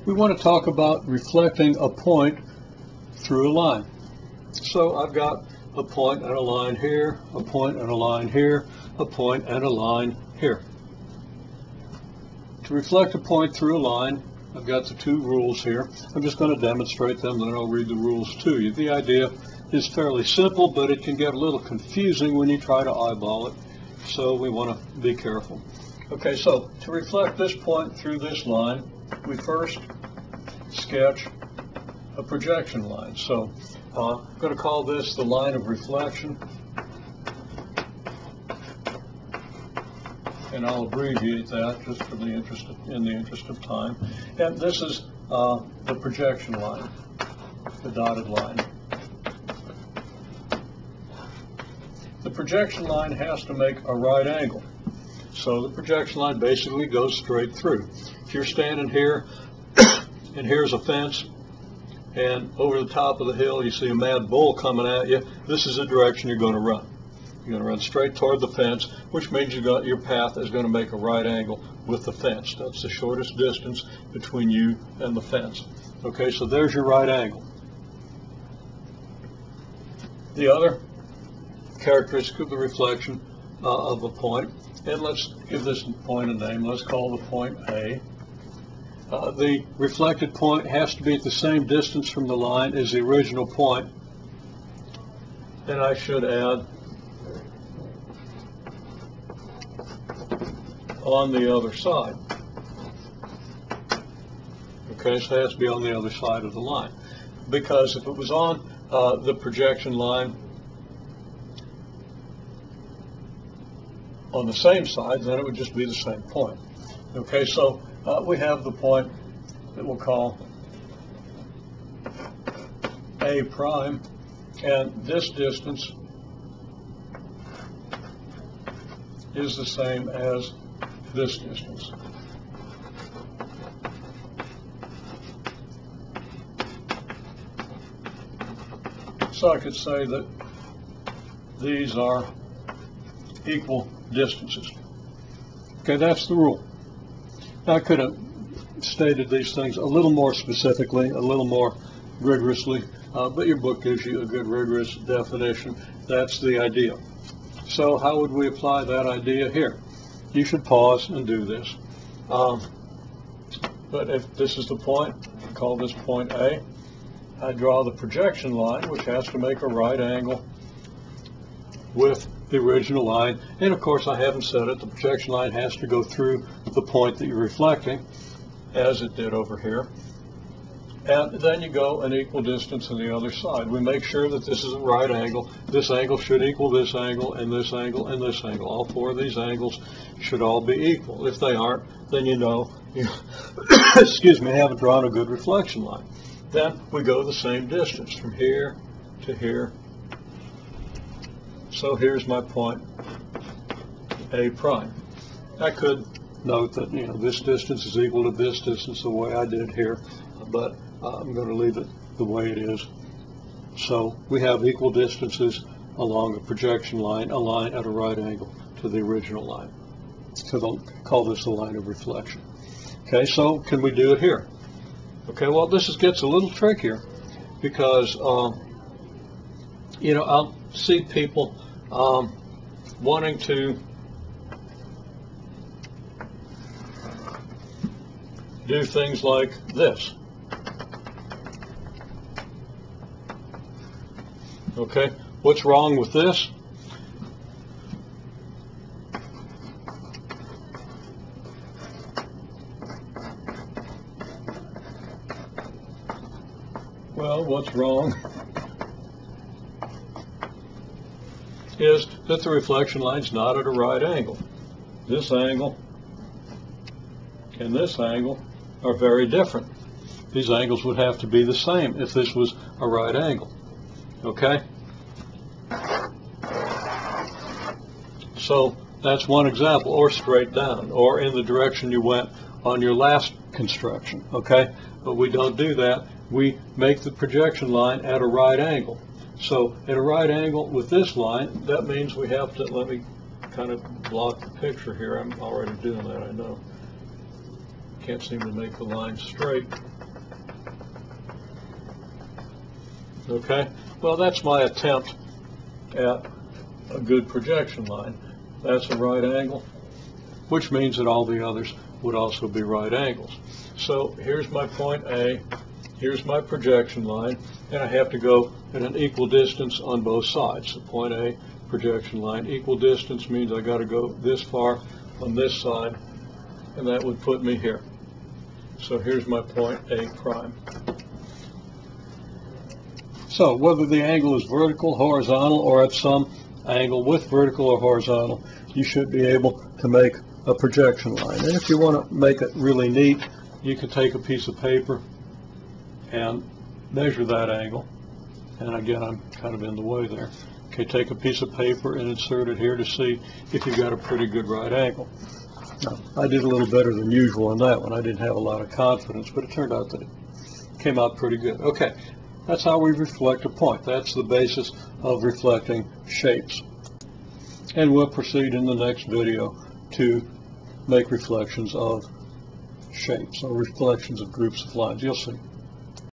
we want to talk about reflecting a point through a line. So I've got a point and a line here, a point and a line here, a point and a line here. To reflect a point through a line, I've got the two rules here. I'm just going to demonstrate them, then I'll read the rules to you. The idea is fairly simple, but it can get a little confusing when you try to eyeball it, so we want to be careful. Okay, so to reflect this point through this line, we first sketch a projection line. So I'm going to call this the line of reflection, and I'll abbreviate that just for in the interest of time. And this is the projection line, the dotted line. The projection line has to make a right angle. So the projection line basically goes straight through. If you're standing here and here's a fence, and over the top of the hill you see a mad bull coming at you, this is the direction you're going to run. You're going to run straight toward the fence, which means your path is going to make a right angle with the fence. That's the shortest distance between you and the fence. Okay, so there's your right angle. The other characteristic of the reflection of a point, and let's give this point a name. Let's call the point A. The reflected point has to be at the same distance from the line as the original point. And I should add on the other side. Okay, so it has to be on the other side of the line. Because if it was on the projection line on the same side, then it would just be the same point. Okay, so we have the point that we'll call A prime, and this distance is the same as this distance. So I could say that these are equal distances. Okay, that's the rule. Now, I could have stated these things a little more specifically, a little more rigorously, but your book gives you a good rigorous definition. That's the idea. So how would we apply that idea here? You should pause and do this. But if this is the point, call this point A. I draw the projection line, which has to make a right angle with the original line. And of course, I haven't said it, the projection line has to go through the point that you're reflecting, as it did over here. And then you go an equal distance on the other side. We make sure that this is a right angle. This angle should equal this angle, and this angle, and this angle. All four of these angles should all be equal. If they aren't, then you know you excuse me, haven't drawn a good reflection line. Then we go the same distance from here to here. So here's my point A prime. I could note that this distance is equal to this distance the way I did here, but I'm going to leave it the way it is. So we have equal distances along a projection line, a line at a right angle to the original line. So they'll call this the line of reflection. Okay, so can we do it here? Okay, well, this gets a little trickier because I'll see people wanting to do things like this. Okay, what's wrong with this? Well, what's wrong is that the reflection line's not at a right angle. This angle and this angle are very different. These angles would have to be the same if this was a right angle. Okay? So that's one example, or straight down, or in the direction you went on your last construction. Okay? But we don't do that. We make the projection line at a right angle. So at a right angle with this line, that means we have to, let me kind of block the picture here. I'm already doing that, I know. Can't seem to make the line straight. Okay, well, that's my attempt at a good projection line. That's a right angle, which means that all the others would also be right angles. So here's my point A, here's my projection line, and I have to go at an equal distance on both sides. So point A, projection line, equal distance means I got to go this far on this side, and that would put me here. So here's my point A prime. So whether the angle is vertical, horizontal, or at some angle with vertical or horizontal, you should be able to make a projection line. And if you want to make it really neat, you can take a piece of paper and measure that angle. And again, I'm kind of in the way there. Okay, take a piece of paper and insert it here to see if you've got a pretty good right angle. Now, I did a little better than usual on that one. I didn't have a lot of confidence, but it turned out that it came out pretty good. Okay, that's how we reflect a point. That's the basis of reflecting shapes. And we'll proceed in the next video to make reflections of shapes or reflections of groups of lines. You'll see.